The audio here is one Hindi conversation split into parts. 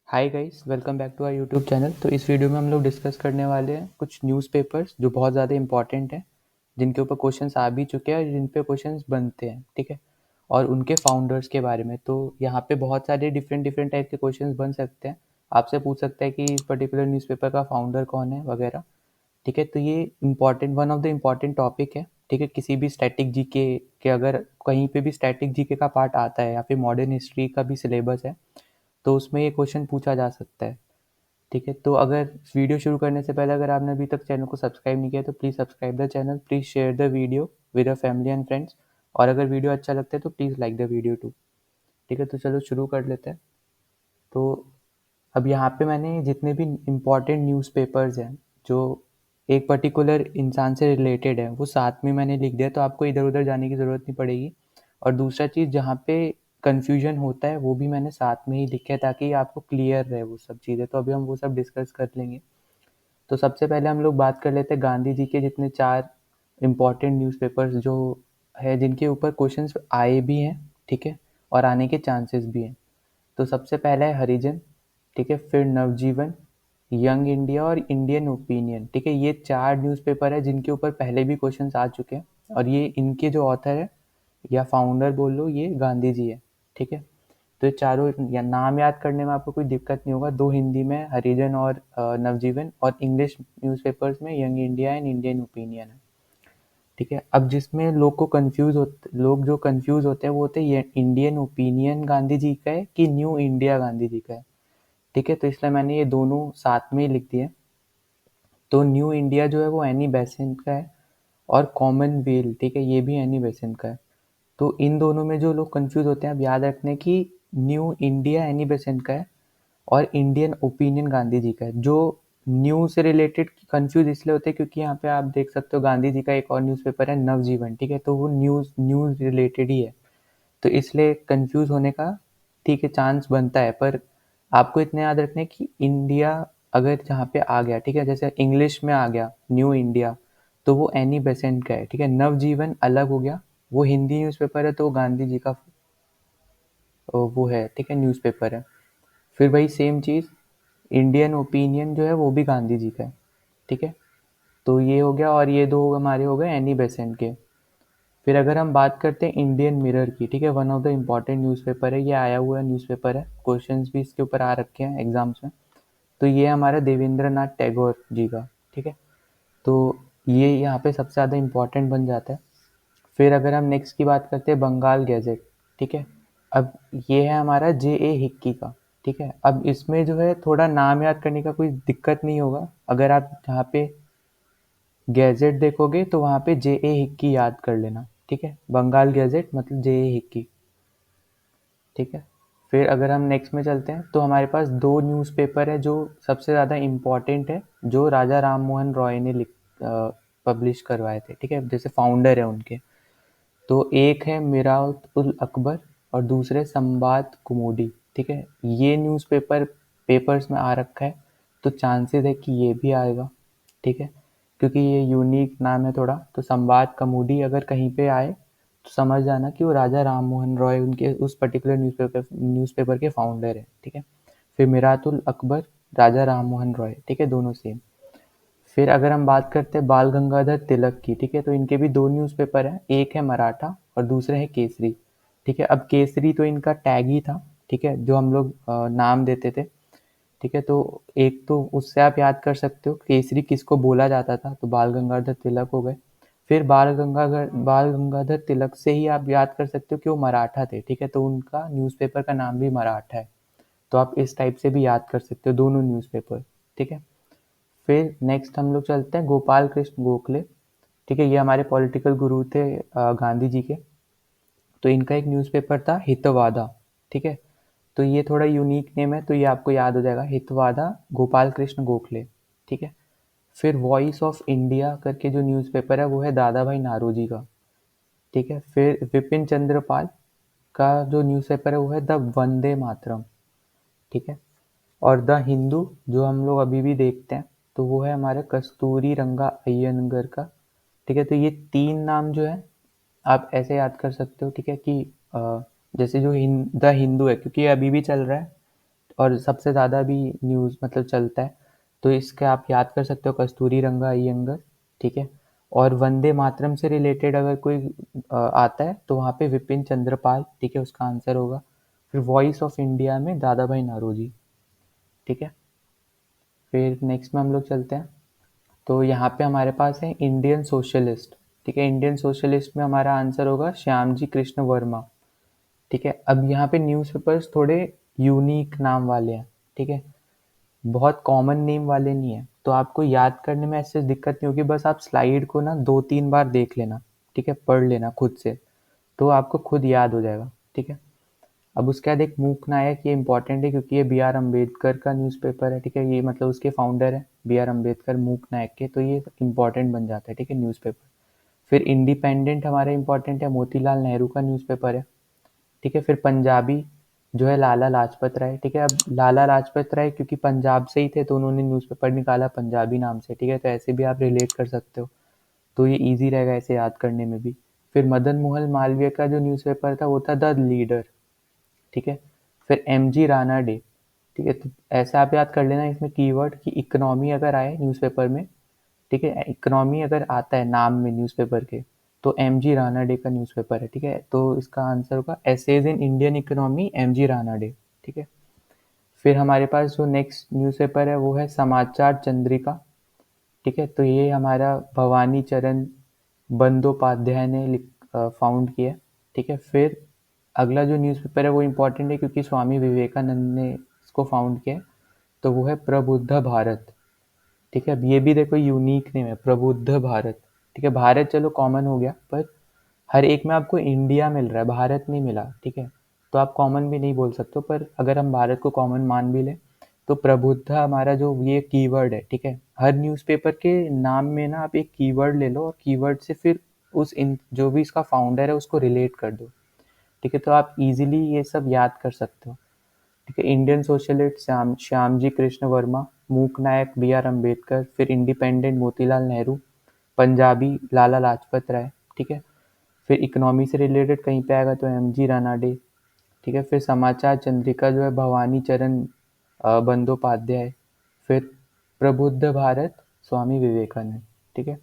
Hi guys, welcome back to our YouTube channel. तो इस वीडियो में हम लोग डिस्कस करने वाले हैं कुछ न्यूज़पेपर्स जो बहुत ज़्यादा इंपॉर्टेंट हैं, जिनके ऊपर क्वेश्चंस आ भी चुके हैं और जिन पे क्वेश्चंस बनते हैं, ठीक है। और उनके फाउंडर्स के बारे में तो यहाँ पे बहुत सारे डिफरेंट डिफरेंट टाइप के क्वेश्चंस बन सकते हैं। आपसे पूछ सकता है कि इस पर्टिकुलर न्यूज़पेपर का फाउंडर कौन है वगैरह, ठीक है। तो ये important one of the important topic है, ठीक है। किसी भी स्टैटिक जीके के अगर कहीं पे भी स्टैटिक जीके का पार्ट आता है या फिर मॉडर्न हिस्ट्री का भी सिलेबस है तो उसमें ये क्वेश्चन पूछा जा सकता है, ठीक है। तो अगर वीडियो शुरू करने से पहले अगर आपने अभी तक चैनल को सब्सक्राइब नहीं किया तो please subscribe the channel, please share the video with a family and friends, और अगर वीडियो अच्छा लगता है तो please like the video too, ठीक है। तो चलो शुरू कर लेते हैं। तो अब यहाँ पे मैंने जितने भी इम्पोर्टेंट न्यूज़पेपर्स हैं जो एक पर्टिकुलर इंसान से रिलेटेड है वो साथ में मैंने लिख दिया, तो आपको इधर उधर जाने की ज़रूरत नहीं पड़ेगी। और दूसरा चीज़ जहाँ पे कन्फ्यूजन होता है वो भी मैंने साथ में ही लिखे है ताकि आपको क्लियर रहे वो सब चीज़ें। तो अभी हम वो सब डिस्कस कर लेंगे। तो सबसे पहले हम लोग बात कर लेते हैं गांधी जी के जितने 4 इम्पोर्टेंट न्यूज़पेपर्स जो है जिनके ऊपर क्वेश्चंस आए भी हैं, ठीक है, और आने के चांसेस भी हैं। तो सबसे पहला है हरिजन, ठीक है, फिर नवजीवन, यंग इंडिया और इंडियन ओपिनियन, ठीक है। ये 4 न्यूज़पेपर है जिनके ऊपर पहले भी क्वेश्चंस आ चुके हैं और ये इनके जो ऑथर है या फाउंडर बोल लो ये गांधी जी है, ठीक है। तो ये चारों या नाम याद करने में आपको कोई दिक्कत नहीं होगा। 2 हिंदी में हरिजन और नवजीवन, और इंग्लिश न्यूज़पेपर्स में young India and Indian opinion है, ठीक है। अब जिसमें लोग जो कंफ्यूज होते हैं वो होते हैं ये इंडियन ओपिनियन गांधी जी का है कि न्यू इंडिया गांधी जी का है, ठीक है। तो इसलिए मैंने ये दोनों साथ में ही लिख दिए। तो न्यू इंडिया जो है वो एनी बेसेंट का है और कॉमनवेल्थ, ठीक है, ये भी एनी बेसेंट का है। तो इन दोनों में जो लोग कंफ्यूज होते हैं, अब याद रखने कि न्यू इंडिया एनी बेसेंट का है और इंडियन ओपिनियन गांधी जी का है। जो न्यू से रिलेटेड कंफ्यूज इसलिए होते हैं क्योंकि यहाँ पे आप देख सकते हो गांधी जी का एक और न्यूज़पेपर है नवजीवन, ठीक है। तो वो न्यूज़ रिलेटेड ही है, तो इसलिए कंफ्यूज होने का, ठीक है, चांस बनता है। पर आपको इतने याद रखने कि इंडिया अगर जहाँ पे आ गया, ठीक है, जैसे इंग्लिश में आ गया न्यू इंडिया तो वो एनी बेसेंट का है, ठीक है। नवजीवन अलग हो गया, वो हिंदी न्यूज़पेपर है तो वो गांधी जी का वो है, ठीक है, न्यूज़पेपर है। फिर वही सेम चीज़ इंडियन ओपिनियन जो है वो भी गांधी जी का है, ठीक है। तो ये हो गया और ये दो हमारे हो गए एनी बेसेंट के। फिर अगर हम बात करते हैं इंडियन मिरर की, ठीक है, one of the important newspaper है, ये आया हुआ न्यूज़पेपर है, क्वेश्चंस भी इसके ऊपर आ रखे हैं एग्जाम्स में। तो ये हमारा देवेंद्र नाथ टैगोर जी का, ठीक है। तो ये यहाँ पे सबसे ज़्यादा इम्पोर्टेंट बन जाता है। फिर अगर हम नेक्स्ट की बात करते हैं बंगाल गैजेट, ठीक है। अब ये है हमारा जे ए हिक्की का, ठीक है। अब इसमें जो है थोड़ा नाम याद करने का कोई दिक्कत नहीं होगा। अगर आप यहाँ पे गैजेट देखोगे तो वहाँ पे जे ए हिक्की याद कर लेना, ठीक है। बंगाल गैजेट मतलब जे ए हिक्की, ठीक है। फिर अगर हम नेक्स्ट में चलते हैं तो हमारे पास 2 न्यूज़पेपर है जो सबसे ज़्यादा इम्पोर्टेंट है, जो राजा राम मोहन रॉय ने पब्लिश करवाए थे, ठीक है, जैसे फाउंडर है उनके। तो एक है मिरात उल अकबर और दूसरे संबाद कुमुदी, ठीक है। ये न्यूज़पेपर पेपर्स में आ रखा है तो चांसेस है कि ये भी आएगा, ठीक है, क्योंकि ये यूनिक नाम है थोड़ा। तो संबाद कमोडी अगर कहीं पे आए तो समझ जाना कि वो राजा राम मोहन रॉय उनके उस पर्टिकुलर न्यूज़पेपर के फाउंडर है, ठीक है। फिर मिरातुल अकबर, राजा राम मोहन रॉय, ठीक है, दोनों सेम। फिर अगर हम बात करते हैं बाल गंगाधर तिलक की, ठीक है, तो इनके भी 2 न्यूज़पेपर हैं, एक है मराठा और दूसरे है केसरी, ठीक है। अब केसरी तो इनका टैग ही था, ठीक है, जो हम लोग नाम देते थे, ठीक है। तो एक तो उससे आप याद कर सकते हो केसरी किसको बोला जाता था, तो बाल गंगाधर तिलक हो गए। फिर बाल गंगाधर तिलक से ही आप याद कर सकते हो कि वो मराठा थे, ठीक है, तो उनका न्यूज़पेपर का नाम भी मराठा है। तो आप इस टाइप से भी याद कर सकते हो दोनों न्यूज़पेपर, ठीक है। फिर नेक्स्ट हम लोग चलते हैं गोपाल कृष्ण गोखले, ठीक है, ये हमारे पॉलिटिकल गुरु थे गांधी जी के। तो इनका एक न्यूज़पेपर था हितवादा, ठीक है। तो ये थोड़ा यूनिक नेम है तो ये आपको याद हो जाएगा, हितवादा गोपाल कृष्ण गोखले, ठीक है। फिर वॉइस ऑफ इंडिया करके जो न्यूज़पेपर है वो है दादा भाई नारोजी का, ठीक है। फिर विपिन चंद्र पाल का जो न्यूज़पेपर है वो है द वंदे मातरम, ठीक है। और द हिंदू जो हम लोग अभी भी देखते हैं तो वो है हमारे कस्तूरी रंगा अय्यंगर का, ठीक है। तो ये 3 नाम जो है आप ऐसे याद कर सकते हो, ठीक है, कि जैसे जो द हिंदू है क्योंकि ये अभी भी चल रहा है और सबसे ज़्यादा भी न्यूज़ मतलब चलता है, तो इसके आप याद कर सकते हो कस्तूरी रंगा अय्यंगार, ठीक है। और वंदे मातरम से रिलेटेड अगर कोई आता है तो वहाँ पे विपिन चंद्रपाल, ठीक है, उसका आंसर होगा। फिर वॉइस ऑफ इंडिया में दादा भाई नारोजी, ठीक है। फिर नेक्स्ट में हम लोग चलते हैं, तो यहाँ पे हमारे पास है इंडियन सोशलिस्ट, ठीक है। इंडियन सोशलिस्ट में हमारा आंसर होगा श्यामजी कृष्ण वर्मा, ठीक है। अब यहाँ पे न्यूज़पेपर्स थोड़े यूनिक नाम वाले हैं, ठीक है, बहुत कॉमन नेम वाले नहीं है, तो आपको याद करने में ऐसे दिक्कत नहीं होगी, बस आप स्लाइड को ना 2-3 बार देख लेना, ठीक है, पढ़ लेना खुद से, तो आपको खुद याद हो जाएगा, ठीक है। अब उसके बाद एक मूक नायक, ये इंपॉर्टेंट है क्योंकि ये बी आर अम्बेडकर का न्यूज़पेपर है, ठीक है, ये मतलब उसके फाउंडर है बी आर अम्बेडकर मूक नायक के, तो ये इंपॉर्टेंट बन जाता है, ठीक है, न्यूज़पेपर। फिर इंडिपेंडेंट हमारा इंपॉर्टेंट है, मोतीलाल नेहरू का न्यूज़पेपर है, ठीक है। फिर पंजाबी जो है लाला लाजपत राय, ठीक है। अब लाला लाजपत राय क्योंकि पंजाब से ही थे तो उन्होंने न्यूज़पेपर निकाला पंजाबी नाम से, ठीक है, तो ऐसे भी आप रिलेट कर सकते हो, तो ये इजी रहेगा ऐसे याद करने में भी। फिर मदन मोहन मालवीय का जो न्यूज़पेपर था वो था द लीडर, ठीक है। फिर एम जी राणा डे, ठीक है, तो ऐसे आप याद कर लेना इसमें कीवर्ड कि इकोनॉमी अगर आए न्यूज़पेपर में, ठीक है, इकोनॉमी अगर आता है नाम में न्यूज़पेपर के, तो एम जी राणा डे का न्यूज़पेपर है, ठीक है, तो इसका आंसर होगा essays in Indian economy M G Ranade, ठीक है। फिर हमारे पास जो नेक्स्ट न्यूज़पेपर है वो है समाचार चंद्रिका, ठीक है, तो ये हमारा भवानी चरण बंदोपाध्याय ने फाउंड किया, ठीक है। फिर अगला जो न्यूज़पेपर है वो इम्पोर्टेंट है क्योंकि स्वामी विवेकानंद ने इसको फाउंड किया, तो वो है प्रबुद्ध भारत, ठीक है। अब ये भी देखो यूनिक नेम है, प्रबुद्ध भारत, ठीक है। भारत चलो कॉमन हो गया, पर हर एक में आपको इंडिया मिल रहा है, भारत नहीं मिला, ठीक है, तो आप कॉमन भी नहीं बोल सकते हो, पर अगर हम भारत को कॉमन मान भी लें तो प्रबुद्ध हमारा जो ये कीवर्ड है, ठीक है, हर न्यूज़पेपर के नाम में ना आप एक कीवर्ड ले लो और कीवर्ड से फिर उस इन जो भी इसका फाउंडर है उसको रिलेट कर दो, ठीक है, तो आप इजीली ये सब याद कर सकते हो, ठीक है। इंडियन सोशलिस्ट श्यामजी कृष्ण वर्मा, मूक नायक बी आर अम्बेडकर, फिर इंडिपेंडेंट मोतीलाल नेहरू, पंजाबी लाला लाजपत राय, ठीक है। फिर इकोनॉमी से रिलेटेड कहीं पे आएगा तो एम जी रानाडे, ठीक है। फिर समाचार चंद्रिका जो है भवानी चरण बंदोपाध्याय, फिर प्रबुद्ध भारत स्वामी विवेकानंद, ठीक है।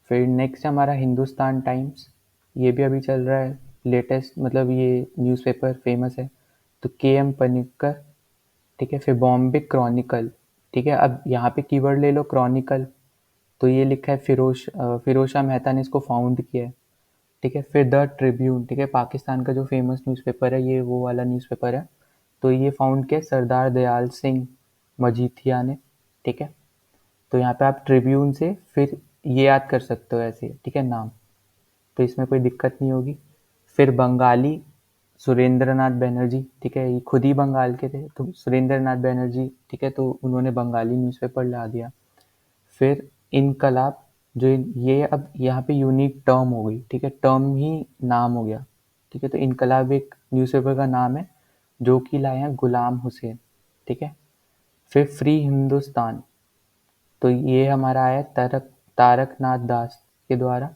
फिर नेक्स्ट हमारा हिंदुस्तान टाइम्स, ये भी अभी चल रहा है, लेटेस्ट मतलब ये न्यूज़पेपर फेमस है, तो के एम पनिक्कर, ठीक है। फिर बॉम्बे क्रॉनिकल, ठीक है, अब यहाँ पे कीवर्ड ले लो क्रॉनिकल, तो ये लिखा है फिरोज शाह मेहता ने इसको फाउंड किया है, ठीक है। फिर द ट्रिब्यून, ठीक है, पाकिस्तान का जो फेमस न्यूज़पेपर है ये वो वाला न्यूज़पेपर है, तो ये फाउंड किया सरदार दयाल सिंह मजीठिया ने, ठीक है। तो यहाँ पे आप ट्रिब्यून से फिर ये याद कर सकते हो ऐसे, ठीक है, नाम, तो इसमें कोई दिक्कत नहीं होगी। फिर बंगाली सुरेंद्र नाथ बनर्जी, ठीक है, ये खुद ही बंगाल के थे, तो सुरेंद्र नाथ बनर्जी, ठीक है, तो उन्होंने बंगाली न्यूज़पेपर ला दिया। फिर इनकलाब, जो ये अब यहाँ पे यूनिक टर्म हो गई, ठीक है, टर्म ही नाम हो गया, ठीक है, तो इनकलाब एक न्यूज़पेपर का नाम है जो कि लाए हैं गुलाम हुसैन, ठीक है। फिर फ्री हिंदुस्तान, तो ये हमारा आया तारक तारक नाथ दास के द्वारा,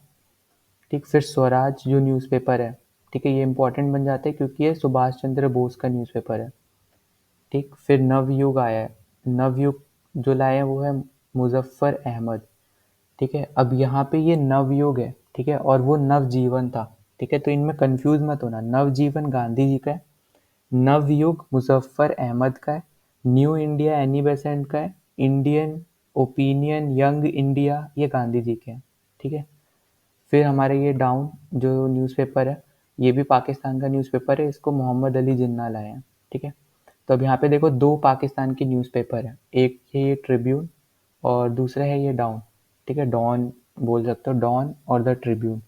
ठीक। फिर स्वराज जो न्यूज़पेपर है, ठीक है, ये इंपॉर्टेंट बन जाता है क्योंकि ये सुभाष चंद्र बोस का न्यूज़पेपर है, ठीक। फिर नवयुग आया है, नवयुग जो लाए हैं वो है मुजफ्फर अहमद, ठीक है। अब यहाँ पे ये नवयुग है, ठीक है, और वो नवजीवन था, ठीक है, तो इनमें कंफ्यूज मत होना, नवजीवन गांधी जी का है, नवयुग मुजफ्फर अहमद का है, न्यू इंडिया एनी बेसेंट का है, इंडियन ओपिनियन यंग इंडिया ये गांधी जी के हैं, ठीक है। फिर हमारे ये डाउन जो न्यूज़पेपर है ये भी पाकिस्तान का न्यूज़पेपर है, इसको मोहम्मद अली जिन्ना लाए हैं, ठीक है। तो अब यहाँ पे देखो दो पाकिस्तान की न्यूज़पेपर है, एक है ये ट्रिब्यून और दूसरा है ये डाउन, ठीक है, डॉन बोल सकते हो, डॉन और द ट्रिब्यून,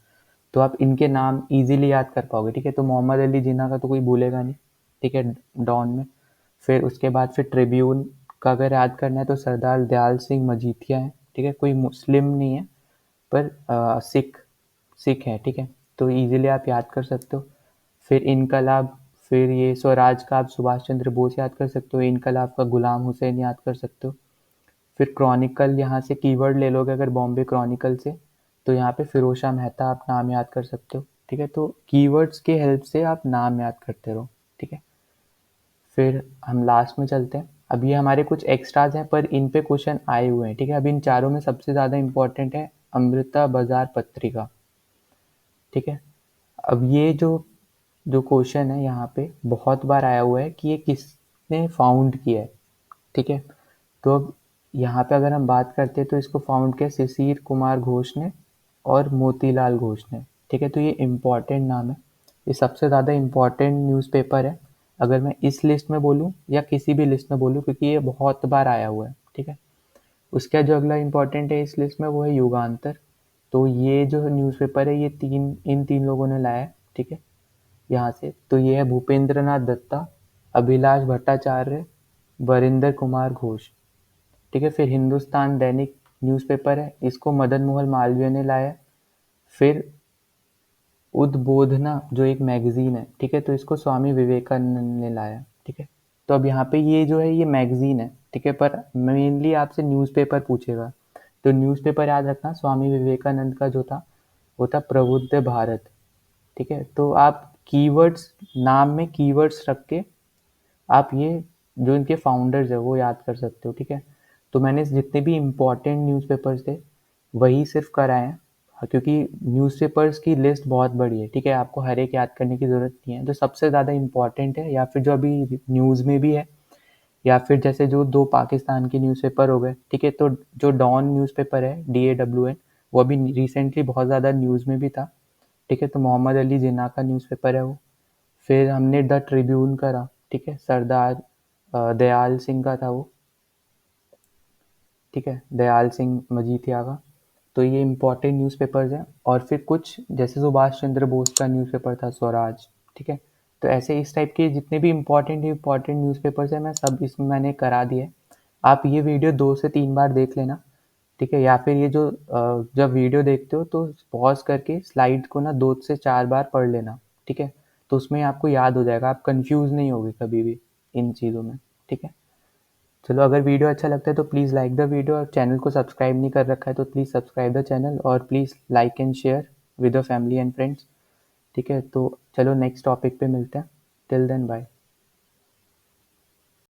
तो आप इनके नाम इजीली याद कर पाओगे, ठीक है। तो मोहम्मद अली जिन्ना का तो कोई भूलेगा नहीं, ठीक है, डॉन में। फिर उसके बाद फिर ट्रिब्यून का अगर याद करना है तो सरदार दयाल सिंह मजीठिया है, ठीक है, कोई मुस्लिम नहीं है पर सिख सिख है, ठीक है, तो इजीली आप याद कर सकते हो। फिर इनकलाब, फिर ये स्वराज का आप सुभाष चंद्र बोस याद कर सकते हो, इनकलाब का गुलाम हुसैन याद कर सकते हो। फिर क्रॉनिकल यहाँ से कीवर्ड ले लोगे अगर बॉम्बे क्रॉनिकल से, तो यहाँ पे फिरोज शाह मेहता आप नाम याद कर सकते हो, ठीक है, तो कीवर्ड्स के हेल्प से आप नाम याद करते रहो, ठीक है। फिर हम लास्ट में चलते हैं। अब ये हमारे कुछ एक्स्ट्राज हैं पर इन पे क्वेश्चन आए हुए हैं, ठीक है। अब इन चारों में सबसे ज़्यादा इम्पोर्टेंट है अमृता बाजार पत्रिका, ठीक है। अब ये जो जो क्वेश्चन है यहाँ पे बहुत बार आया हुआ है कि ये किसने फाउंड किया है, ठीक है। तो अब यहाँ पे अगर हम बात करते हैं तो इसको फाउंड किया शिशिर कुमार घोष ने और मोतीलाल घोष ने, ठीक है। तो ये इम्पॉर्टेंट नाम है, ये सबसे ज़्यादा इम्पॉर्टेंट न्यूज़पेपर है अगर मैं इस लिस्ट में बोलूँ या किसी भी लिस्ट में बोलूँ, क्योंकि ये बहुत बार आया हुआ है, ठीक है। उसका जो अगला इम्पॉर्टेंट है इस लिस्ट में वो है युगांतर। तो ये जो न्यूज़पेपर है ये इन तीन लोगों ने लाया है, ठीक है, यहाँ से। तो ये है भूपेंद्र नाथ दत्ता, अभिलाष भट्टाचार्य, वरिंदर कुमार घोष, ठीक है। फिर हिंदुस्तान दैनिक न्यूज़पेपर है, इसको मदन मोहन मालवीय ने लाया। फिर उद्बोधना जो एक मैगजीन है, ठीक है, तो इसको स्वामी विवेकानंद ने लाया, ठीक है। तो अब यहाँ पे ये जो है ये मैगजीन है, ठीक है, पर मेनली आपसे न्यूज़पेपर पूछेगा। तो न्यूज़पेपर याद रखना, स्वामी विवेकानंद का जो था वो था प्रबुद्ध भारत, ठीक है। तो आप कीवर्ड्स, नाम में कीवर्ड्स रख के आप ये जो इनके फाउंडर्स है वो याद कर सकते हो, ठीक है। तो मैंने जितने भी इम्पोर्टेंट न्यूज़पेपर्स थे वही सिर्फ कराए हैं, क्योंकि न्यूज़पेपर्स की लिस्ट बहुत बड़ी है, ठीक है, आपको हर एक याद करने की ज़रूरत नहीं है। जो सबसे ज़्यादा इम्पोर्टेंट है या फिर जो अभी न्यूज़ में भी है, या फिर जैसे जो 2 पाकिस्तान के न्यूज़पेपर हो गए, ठीक है। तो जो डॉन न्यूज़पेपर है DAWN, वो अभी रिसेंटली बहुत ज़्यादा न्यूज़ में भी था, ठीक है। तो मोहम्मद अली जिन्ना का न्यूज़पेपर है वो। फिर हमने द ट्रिब्यून करा, ठीक है, सरदार दयाल सिंह का था वो, ठीक है, दयाल सिंह मजीठिया का। तो ये इम्पोर्टेंट न्यूज़पेपर्स हैं। और फिर कुछ जैसे सुभाष चंद्र बोस का न्यूज़पेपर था स्वराज, ठीक है। तो ऐसे इस टाइप के जितने भी इम्पोर्टेंट न्यूज़पेपर्स हैं मैं सब इसमें मैंने करा दिए। आप ये वीडियो 2 से 3 बार देख लेना, ठीक है। या फिर ये जो जब वीडियो देखते हो तो पॉज करके स्लाइड को ना 2 से 4 बार पढ़ लेना, ठीक है। तो उसमें आपको याद हो जाएगा, आप कंफ्यूज नहीं होगे कभी भी इन चीज़ों में, ठीक है। चलो, अगर वीडियो अच्छा लगता है तो प्लीज़ लाइक द वीडियो, और चैनल को सब्सक्राइब नहीं कर रखा है तो प्लीज़ सब्सक्राइब द चैनल, और please like and share with your family and friends, ठीक है। तो चलो नेक्स्ट टॉपिक पे मिलते हैं, टिल देन बाय।